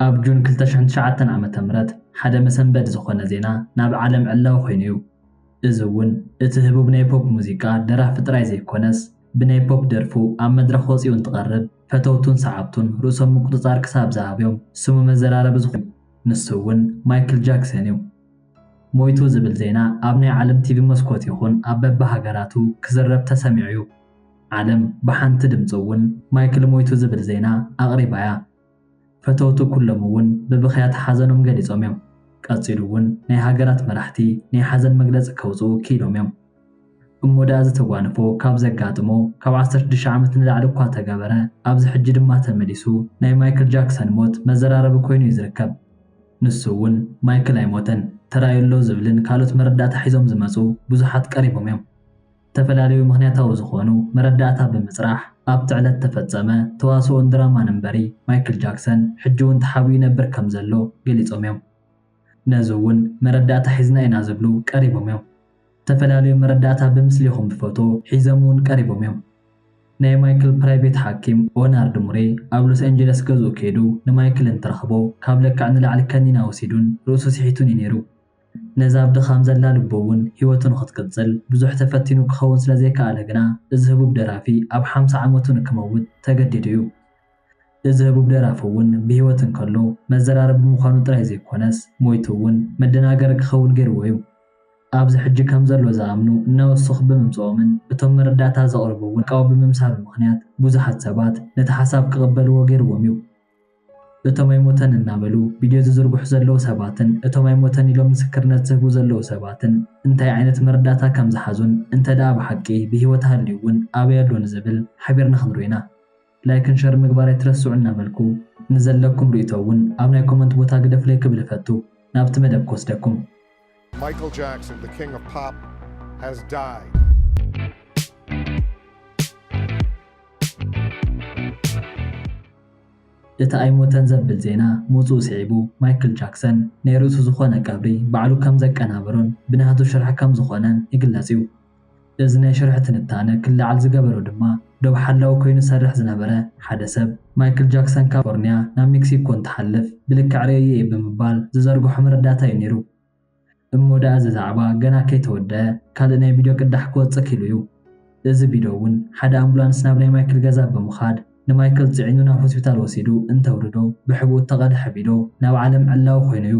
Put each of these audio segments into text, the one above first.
ኣብ ጁን 2009 ዓመተ ምህረት ሓደ መሰንበድ ዝኾነ ዜና ናብ ዓለም ዕላው ኮይኑ እዩ። እዚ እውን እቲ ህቡብ ናይ ፖፕ ሙዚቃ ደራፊ ጥራይ ዘይኮነስ ብናይ ፖፕ ደርፉ ኣብ መድረኽ ወፂኡ እንትቐርብ ፈተውቱን ሰዓብቱን ርእሶም ምቁፅፃር ክሳብ ዝሃብዮም ስሙ መዘራረቢ ዝኾኑ ንሱ እውን ማይክል ጃክሰን እዩ። ሞይቱ ዝብል ዜና ኣብ ናይ ዓለም ቲቪ መስኮት ይኹን ኣብ በቢሃገራቱ ክዝረብ ተሰሚዑ እዩ። ዓለም ብሓንቲ ድምፂ እውን ማይክል ሞይቱ ዝብል ዜና ኣቕሪባ እያ። ፈተውቱ ኩሎም እውን ብብኽያት ሓዘኖም ገሊፆም እዮም። ቀፂሉ እውን ናይ ሃገራት መራሕቲ ናይ ሓዘን መግለፂ ከውፅኡ ክኢሎም እዮም። እሞ ዳ ዝተጓንፎ ካብ ዘጋጥሞ ካብ 16 ዓመት ንላዕሊ እኳ ተገበረ ኣብዚ ሕጂ ድማ ተመሊሱ ናይ ማይክል ጃክሰን ሞት መዘራረቢ ኮይኑ እዩ ዝርከብ። ንሱ እውን ማይክል ኣይሞተን ተራእዩሎ ዝብልን ካልኦት መረዳእታ ሒዞም ዝመፁ ብዙሓት ቀሪቦም እዮም። ተፈላለዩ ምክንያታዊ ዝኾኑ መረዳእታ ብምፅራሕ ኣብቲ ዕለት ተፈፀመ ተዋስኦን ድራማን እምበሪ ማይክል ጃክሰን ሕጂ እውን ተሓቢኡ ይነብር ከም ዘሎ ገሊፆም እዮም። ነዚ እውን መረዳእታ ሒዝና ኢና ዝብሉ ቀሪቦም እዮም። ተፈላለዩ መረዳእታ ብምስሊ ይኹን ብፎቶ ሒዞም እውን ቀሪቦም እዮም። ናይ ማይክል ፕራይቬት ሓኪም ኦናርድ ሙሬ ኣብ ሎስ አንጀለስ ገዝኡ ከይዱ ንማይክል እንትረኽቦ ካብ ለክዕ ንላዕሊ ከኒና ወሲዱን ርእሱ ሲሒቱን እዩ ነይሩ። ነዛ ኣብ ድኻም ዘላ ልቦ እውን ሂወቱ ንኽትቅፅል ብዙሕ ተፈቲኑ ክኸውን ስለዘይከኣለ ግና እዚ ህቡብ ደራፊ ኣብ 50 ዓመቱ ንክመውት ተገዲዱ እዩ። እዚ ህቡብ ደራፊ እውን ብሂወት እንከሎ መዘራረቢ ምዃኑ ጥራይ ዘይኮነስ ሞይቱ እውን መደናገሪ ክኸውን ገይርዎ እዩ። ኣብዚ ሕጂ ከም ዘሎ ዝኣምኑ እናወስኹ ብምምፅኦምን እቶም መረዳእታ ዘቕርቡ እውን ቃው ብምምሳሉ ምክንያት ብዙሓት ሰባት ነቲ ሓሳብ ክቕበልዎ ገይርዎም እዩ። እቶም ኣይሞተን እናበሉ ቪድዮ ዝዝርግሑ ዘለዉ ሰባትን እቶም ኣይሞተን ኢሎም ምስክርነት ዝህቡ ዘለዉ ሰባትን እንታይ ዓይነት መረዳእታ ከም ዝሓዙን እንተደኣ ብሓቂ ብሂወት ሃልዩ እውን ኣበይ ኣሎ ንዝብል ሓቢርና ክንሪኦ ኢና። ላይክን ሸር ምግባር ኣይትረስዑ እናበልኩ ንዘለኩም ርእቶ እውን ኣብ ናይ ኮመንት ቦታ ግደፍለይ ክብል ፈቱ ናብቲ መደብ ክወስደኩም። Michael Jackson, the king of pop, has died. እቲ ኣይሞተን ዘብል ዜና ምውፅኡ ስዒቡ ማይክል ጃክሰን ናይ ርእሱ ዝኾነ ቀብሪ ባዕሉ ከም ዘቀናበሮን ብናቱ ሽርሒ ከም ዝኾነን ይግለጽ እዩ። እዚ ናይ ሽርሒ ትንታነ ክለዓል ዝገበሮ ድማ ደው ሓላዊ ኮይኑ ዝሰርሕ ዝነበረ ሓደ ሰብ ማይክል ጃክሰን ካብ ካሊፎርንያ ናብ ሜክሲኮ እንትሓልፍ ብልክዕ ርእየ እየ ብምባል ዝዘርግሖ መረዳእታ እዩ ነይሩ። እሞ ዳ እዚ ዛዕባ ገና ከይተወድአ ካልእ ናይ ቪድዮ ቅዳሕ ክወፅእ ኪሉ እዩ። እዚ ቪድዮ እውን ሓደ ኣምቡላንስ ናብ ናይ ማይክል ገዛ ብምኻድ ንማይክል ፅዒኑ ናብ ሆስፒታል ወሲዱ እንተውርዶ ብሕቡእ ተቐድሐ ቪድዮ ናብ ዓለም ዕላዊ ኮይኑ እዩ።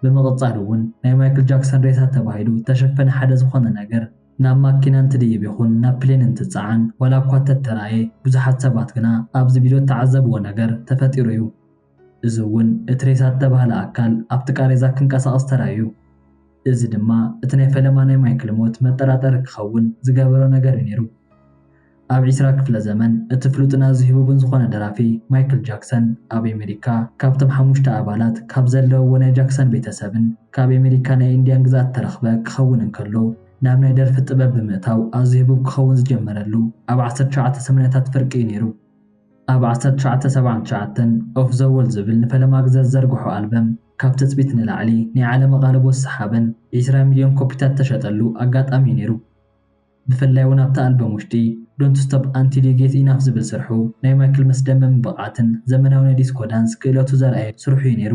ብምቕፃል እውን ናይ ማይክል ጃክሰን ሬሳ ተባሂሉ ተሸፈነ ሓደ ዝኾነ ነገር ናብ ማኪና እንትድይብ ይኹን ናብ ፕሌን እንትፀዓን ዋላ እኳ ተተራእየ ብዙሓት ሰባት ግና ኣብዚ ቪድዮ ተዓዘብዎ ነገር ተፈጢሩ እዩ። እዚ እውን እቲ ሬሳ ዝተባህለ ኣካል ኣብቲ ቃሬዛ ክንቀሳቐስ ተራእዩ። እዚ ድማ እቲ ናይ ፈለማ ናይ ማይክል ሞት መጠራጠሪ ክኸውን ዝገበሮ ነገር እዩ ነይሩ። ኣብ 20 ክፍለ ዘመን እቲ ፍሉጥን ኣዝዩ ህቡብን ዝኾነ ደራፊ ማይክል ጃክሰን ኣብ ኣሜሪካ ካብቶም 5 ኣባላት ካብ ዘለውዎ ናይ ጃክሰን ቤተሰብን ካብ ኣሜሪካ ናይ ኢንድያን ግዛት ተረኽበ ክኸውን እንከሎ ናብ ናይ ደርፊ ጥበብ ብምእታው ኣዝዩ ህቡብ ክኸውን ዝጀመረሉ ኣብ 1980ታት ፍርቂ እዩ ነይሩ። ኣብ 1979 ኦፍ ዘ ወል ዝብል ንፈለማ ግዜ ዘርግሖ ኣልበም ካብ ትፅቢት ንላዕሊ ናይ ዓለም ኣቓልቦ ዝሰሓበን 20 ሚልዮን ኮፒታት ተሸጠሉ ኣጋጣሚ እዩ ነይሩ። ብፍላይ እውን ኣብቲ ኣልበም ውሽጢ ዶንት ስቶፕ አንቲል ዩ ጌት ኢናፍ ዝብል ስርሑ ናይ ማይክል መስደመም ብቕዓትን ዘመናዊ ናይ ዲስኮ ዳንስ ክእለቱ ዘርአየ ስርሑ እዩ ነይሩ።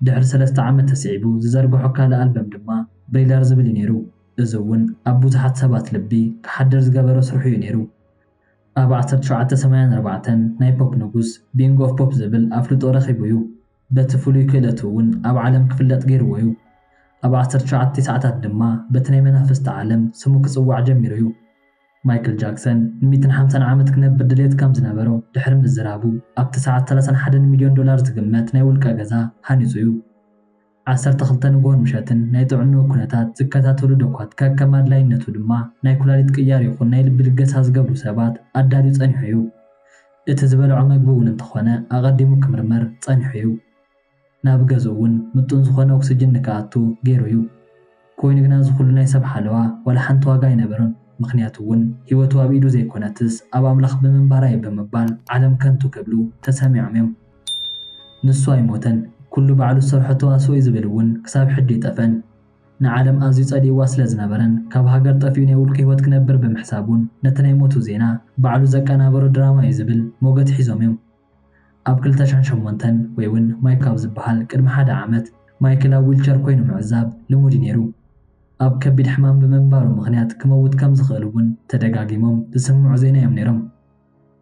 ድሕሪ 3 ዓመት ተስዒቡ ዝዘርግሖ ካልእ ኣልበም ድማ ብሬለር ዝብል እዩ ነይሩ። እዚ እውን ኣብ ብዙሓት ሰባት ልቢ ክሓድር ዝገበሮ ስርሑ እዩ ነይሩ። ኣብ 1984 ናይ ፖፕ ንጉስ ቢንግ ኦፍ ፖፕ ዝብል ኣፍልጦ ረኺቡ እዩ። በቲ ፍሉይ ክእለቱ እውን ኣብ ዓለም ክፍለጥ ገይርዎ እዩ። ኣብ 1990ታት ድማ በቲ ናይ መናፍስቲ ዓለም ስሙ ክፅዋዕ ጀሚሩ እዩ። ማይክል ጃክሰን ን150 ዓመት ክነብር ድሌት ከም ዝነበሮ ድሕሪ ምዝራቡ ኣብቲ ሰዓት $31 ሚልዮን ዝግመት ናይ ውልቀ ገዛ ሃኒፁ እዩ። 12 ንጎሆን ምሸትን ናይ ጥዕንኡ ኩነታት ዝከታተሉ ዶኳት ከከም ኣድላይነቱ ድማ ናይ ኩላሊት ቅያር ይኹን ናይ ልቢ ልገሳ ዝገብሩ ሰባት ኣዳልዩ ፀኒሑ እዩ። እቲ ዝበልዖ መግቢ እውን እንተኾነ ኣቐዲሙ ክምርመር ፀኒሑ እዩ። ናብ ገዝኡ እውን ምጡን ዝኾነ ኦክሲጅን ንክኣቱ ገይሩ እዩ። ኮይኑ ግና ዝኩሉ ናይ ሰብ ሓለዋ ዋላ ሓንቲ ዋጋ ኣይነበሮን። ምክንያቱ እውን ሂወቱ ኣብ ኢዱ ዘይኮነትስ ኣብ ኣምላኽ ብምንባራ እዩ ብምባል ዓለም ከንቱ ክብሉ ተሰሚዖም እዮም። ንሱ ኣይሞተን ኩሉ ባዕሉ ዝሰርሖ ተዋስኦ እዩ ዝብል እውን ክሳብ ሕጂ ይጠፈን። ንዓለም ኣዝዩ ፀሊእዋ ስለ ዝነበረን ካብ ሃገር ጠፊኡ ናይ ውልቀ ሂወት ክነብር ብምሕሳቡን ነቲ ናይ ሞቱ ዜና ባዕሉ ዘቀናበሮ ድራማ እዩ ዝብል ሞገት ሒዞም እዮም። ኣብ 2008 ወይ እውን ማይክ ኣብ ዝበሃል ቅድሚ ሓደ ዓመት ማይክል ኣብ ዊልቸር ኮይኑ ምዕዛብ ልሙድ ነይሩ። ኣብ ከቢድ ሕማም ብምንባሩ ምኽንያት ክመውት ከም ዝኽእል እውን ተደጋጊሞም ዝስምዑ ዜና እዮም ነይሮም።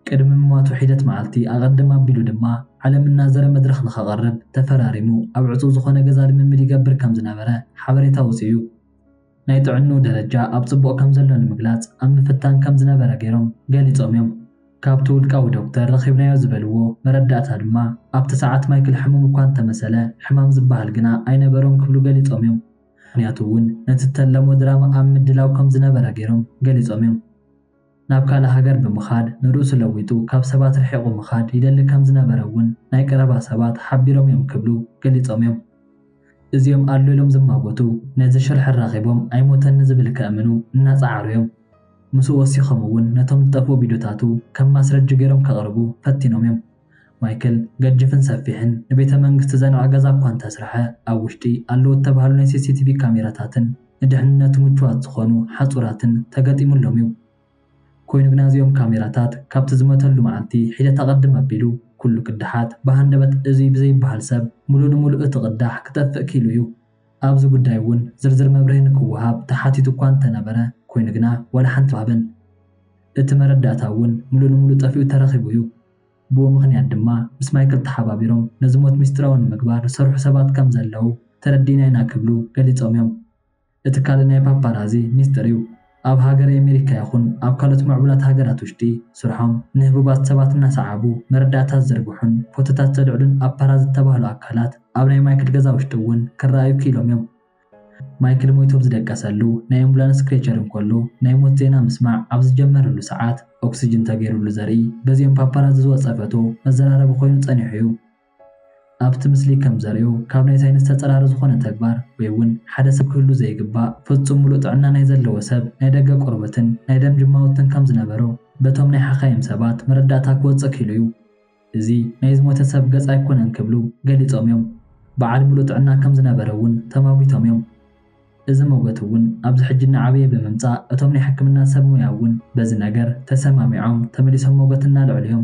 ቅድሚ ምሟቱ ሒደት መዓልቲ ኣቐድም ኣቢሉ ድማ ዓለም እናዘረ መድረኽ ንኸቐርብ ተፈራሪሙ ኣብ ዕፁብ ዝኾነ ገዛ ልምምድ ይገብር ከም ዝነበረ ሓበሬታ ወፂኡ። ናይ ጥዕንኡ ደረጃ ኣብ ጽቡቕ ከም ዘሎ ንምግላጽ ኣብ ምፍታን ከም ዝነበረ ገይሮም ገሊጾም እዮም። ካብቲ ውልቃዊ ዶክተር ረኺብናዮ ዝበልዎ መረዳእታ ድማ ኣብቲ ሰዓት ማይክል ሕሙም እኳ እንተመሰለ ሕማም ዝበሃል ግና ኣይነበሮም ክብሉ ገሊጾም እዮም። ምክንያቱ እውን ነቲ ተለሞ ድራማ ኣብ ምድላው ከም ዝነበረ ገይሮም ገሊጾም እዮም። ናብ ካልእ ሃገር ብምኻድ ንርእሱ ለዊጡ ካብ ሰባት ርሒቑ ምኻድ ይደሊ ከም ዝነበረ እውን ናይ ቀረባ ሰባት ሓቢሮም እዮም ክብሉ ገሊጾም እዮም። እዚኦም ኣሎ ኢሎም ዝማጎቱ ነዚ ሽርሒ ራኺቦም ኣይሞተኒ ዝብል ከእምኑ እናፀዓሩ እዮም። ምስኡ ወሲኾም እውን ነቶም ዝጠፍኡ ቪድዮታቱ ከም ማስረጂ ገይሮም ከቕርቡ ፈቲኖም እዮም። ማይክል ገጅፍን ሰፊሕን ንቤተ መንግስቲ ዘንዕ ገዛ እኳ እንተስርሐ ኣብ ውሽጢ ኣለዉ እተባሃሉ ናይ CCTV ካሜራታትን ንድሕንነቱ ምቹዋት ዝኾኑ ሓፁራትን ተገጢሙሎም እዩ። ኮይኑ ግና እዚኦም ካሜራታት ካብቲ ዝመተሉ መዓልቲ ሒደት ኣቐድም ኣቢሉ ኩሉ ቅድሓት ብሃንደበት እዙይ ብዘይበሃል ሰብ ሙሉእ ንሙሉእ እቲ ቅዳሕ ክጠፍእ ኪሉ እዩ። ኣብዚ ጉዳይ እውን ዝርዝር መብርሂ ንክወሃብ ተሓቲቱ እኳ እንተነበረ ኮይኑ ግና ወላ ሓንቲ ባብን እቲ መረዳእታ እውን ሙሉእ ንሙሉእ ጠፊኡ ተረኺቡ እዩ። ብኡ ምኽንያት ድማ ምስ ማይክል ተሓባቢሮም ነዚ ሞት ምስጢራዊ ንምግባር ዝሰርሑ ሰባት ከም ዘለው ተረዲና ኢና ክብሉ ገሊጾም እዮም። እቲ ካልእ ናይ ፓፓራዚ ሚስጥር እዩ። ኣብ ሃገር ኣሜሪካ ይኹን ኣብ ካልኦት ምዕቡላት ሃገራት ውሽጢ ስርሖም ንህቡባት ሰባት እናሰዓቡ መረዳእታት ዘርግሑን ፎቶታት ዘልዕሉን ኣፓራዝ ዝተባህሉ ኣካላት ኣብ ናይ ማይክል ገዛ ውሽጢ እውን ክረኣዩ ኪሎም እዮም። ማይክል ሞይቱ ዝደቀሰሉ ናይ ኣምቡላንስ ክሬቸር እንከሎ ናይ ሞት ዜና ምስማዕ ኣብ ዝጀመረሉ ሰዓት ኦክሲጅን ተገይሩሉ ዘርኢ በዚኦም ፓፓራዚ ዝወፀ ፎቶ መዘራረቢ ኮይኑ ጸኒሑ እዩ። ኣብቲ ምስሊ ከም ዘርእዮ ካብ ናይ ሳይንስ ተጸራሪ ዝኾነ ተግባር ወይ እውን ሓደ ሰብ ክህሉ ዘይግባእ ፍጹም ሙሉእ ጥዕና ናይ ዘለዎ ሰብ ናይ ደገ ቆርበትን ናይ ደም ጅማውትን ከም ዝነበሮ በቶም ናይ ሓኻይም ሰባት መረዳእታ ክወፅእ ኪሉ እዩ። እዚ ናይ ዝሞተ ሰብ ገጽ ኣይኮነን ክብሉ ገሊጾም እዮም። በዓል ሙሉእ ጥዕና ከም ዝነበረ እውን ተማዊቶም እዮም። እዚ ሞገት እውን ኣብዚ ሕጂ ንዓበየ ብምምጻእ እቶም ናይ ሕክምና ሰብ ሞያ እውን በዚ ነገር ተሰማሚዖም ተመሊሶም ሞገት እናልዕሉ እዮም።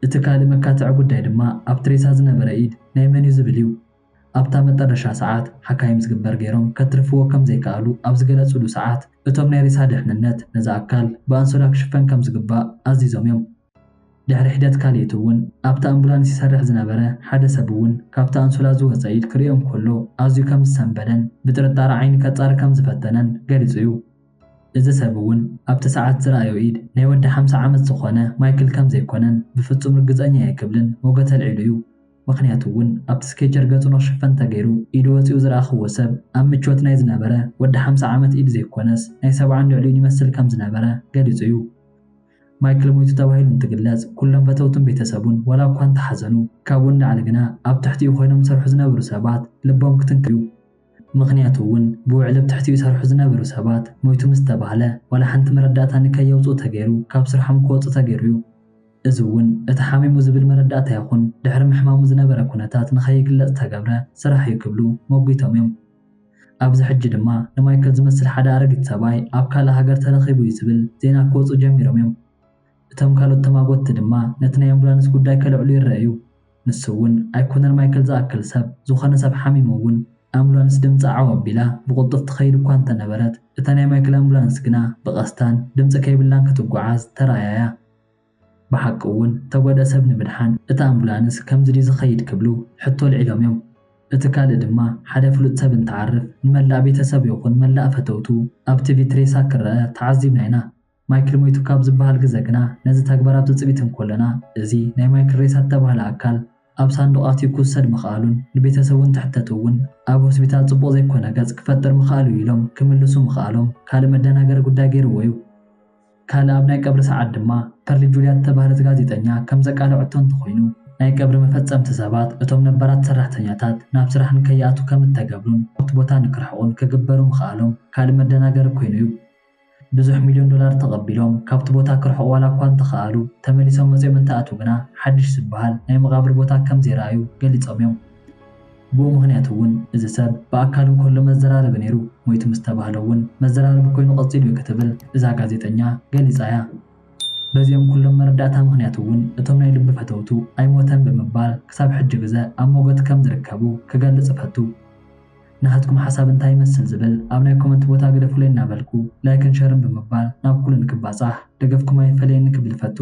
እቲ ካልእ መካትዒ ጉዳይ ድማ ኣብ ትሬሳ ዝነበረ ኢድ ናይ መን እዩ ዝብል እዩ። ኣብታ መጠረሻ ሰዓት ሓካይም ዝግበር ገይሮም ከትርፍዎ ከም ዘይከኣሉ ኣብ ዝገለጹሉ ሰዓት እቶም ናይ ሬሳ ድሕንነት ነዚ ኣካል ብኣንሶላ ክሽፈን ከም ዝግባእ ኣዚዞም እዮም። ድሕሪ ሒደት ካልእቲ እውን ኣብታ ኣምቡላንስ ይሰርሕ ዝነበረ ሓደ ሰብ እውን ካብታ ኣንሶላ ዝወፀ ኢድ ክሪኦም ከሎ ኣዝዩ ከም ዝሰንበደን ብጥርጣረ ዓይኒ ከጻሪ ከም ዝፈተነን ገሊጹ እዩ። እዚ ሰብ እውን ኣብቲ ሰዓት ዝረኣዮ ኢድ ናይ ወዲ 50 ዓመት ዝኾነ ማይክል ከም ዘይኮነን ብፍጹም ርግፀኛ ኣይክብልን ሞገት ኣልዒሉ እዩ። ምክንያቱ እውን ኣብቲ ስኬቸር ገጹ ንክሽፈን ተገይሩ ኢዱ ወፂኡ ዝረኣኽዎ ሰብ ኣብ ምቾት ናይ ዝነበረ ወዲ 50 ዓመት ኢድ ዘይኮነስ ናይ 70 ልዕሊኡን ይመስል ከም ዝነበረ ገሊጹ እዩ። ማይክል ሞይቱ ተባሂሉ እንትግለጽ ኩሎም ፈተውቱን ቤተሰቡን ዋላ እኳ እንተሓዘኑ ካብኡ ንላዕሊ ግና ኣብ ትሕቲኡ ኮይኖም ዝሰርሑ ዝነበሩ ሰባት ልቦም ክትንክዩ። ምክንያቱ እውን ብውዕል ኣብ ትሕቲኡ ይሰርሑ ዝነበሩ ሰባት ሞይቱ ምስ ተባህለ ዋላ ሓንቲ መረዳእታ ንከየውፅኡ ተገይሩ ካብ ስርሖም ክወፁ ተገይሩ እዩ። እዚ እውን እቲ ሓሚሙ ዝብል መረዳእታ ይኹን ድሕሪ ምሕማሙ ዝነበረ ኩነታት ንኸይግለጽ ተገብረ ስራሕ እዩ ክብሉ ሞጊቶም እዮም። ኣብዚ ሕጂ ድማ ንማይክል ዝመስል ሓደ ኣረጊት ሰብኣይ ኣብ ካልእ ሃገር ተረኺቡ እዩ ዝብል ዜና ክወፁ ጀሚሮም እዮም። እቶም ካልኦት ተማጎትቲ ድማ ነቲ ናይ ኣምቡላንስ ጉዳይ ከልዕሉ ይረኣዩ። ንሱ እውን ኣይኮነን ማይክል ዝኣክል ሰብ ዝኾነ ሰብ ሓሚሙ እውን ኣምቡላንስ ድምፂ ዓው ኣቢላ ብቕልጡፍ ትኸይድ እኳ እንተነበረት እታ ናይ ማይክል ኣምቡላንስ ግና ብቐስታን ድምፂ ከይብላን ክትጓዓዝ ተረኣያ። ብሓቂ እውን ተጎድአ ሰብ ንምድሓን እታ ኣምቡላንስ ከምዚ ድዩ ዝኸይድ ክብሉ ሕቶ ልዒሎም እዮም። እቲ ካልእ ድማ ሓደ ፍሉጥ ሰብ እንትዓርፍ ንመላእ ቤተሰብ ይኹን መላእ ፈተውቱ ኣብ ቲቪ ትሬሳ ክረአ ተዓዚብና ኢና። ማይክል ሞይቱ ካብ ዝበሃል ግዜ ግና ነዚ ተግባር ኣብ ትፅቢት እንከለና እዚ ናይ ማይክል ሬሳ ዝተባህለ ኣካል ኣብ ሳንዱቕ ኣትዩ ክውሰድ ምኽኣሉን ንቤተሰቡን ትሕተቱ እውን ኣብ ሆስፒታል ጽቡቕ ዘይኮነ ገጽ ክፈጥር ምኽኣሉ ኢሎም ክምልሱ ምኽኣሎም ካልእ መደናገሪ ጉዳይ ገይርዎ እዩ። ካልእ ኣብ ናይ ቀብሪ ሰዓት ድማ ፐርሊ ጁልያ ዝተባህለት ጋዜጠኛ ከም ዘቃልዐቶ እንተኾይኑ ናይ ቀብሪ መፈጸምቲ ሰባት እቶም ነባራት ሰራሕተኛታት ናብ ስራሕ ንከይኣቱ ከም እተገብሩን ኣብቲ ቦታ ንክርሕቑን ክግበሩ ምኽኣሎም ካልእ መደናገሪ ኮይኑ እዩ። ብዙሕ $1,000,000 ተቐቢሎም ካብቲ ቦታ ክርሕቑ ዋላ እኳ እንተኸኣሉ ተመሊሶም መፂኦም እንትኣቱ ግና ሓድሽ ዝበሃል ናይ መቓብር ቦታ ከም ዘይረኣዩ ገሊፆም እዮም። ብኡ ምክንያት እውን እዚ ሰብ ብኣካል እንከሎ መዘራረቢ ነይሩ። ሞይቱ ምስ ተባህለ እውን መዘራረቢ ኮይኑ ቀፂሉ እዩ ክትብል እዛ ጋዜጠኛ ገሊፃ እያ። በዚያም ኩሎም መረዳእታ ምክንያቱ እውን እቶም ናይ ልቢ ፈተውቱ ኣይሞተን ብምባል ክሳብ ሕጂ ግዜ ኣብ ሞገት ከም ዝርከቡ ክገልጽ ፈቱ። ንሃትኩም ሓሳብ እንታይ ይመስል ዝብል ኣብ ናይ ኮመንት ቦታ ግደፍሉ እናበልኩ ላይክን ሸርን ብምባል ናብ ኩልን ክባጻሕ ደገፍኩም ኣይፈለየኒ ክብል ፈቱ።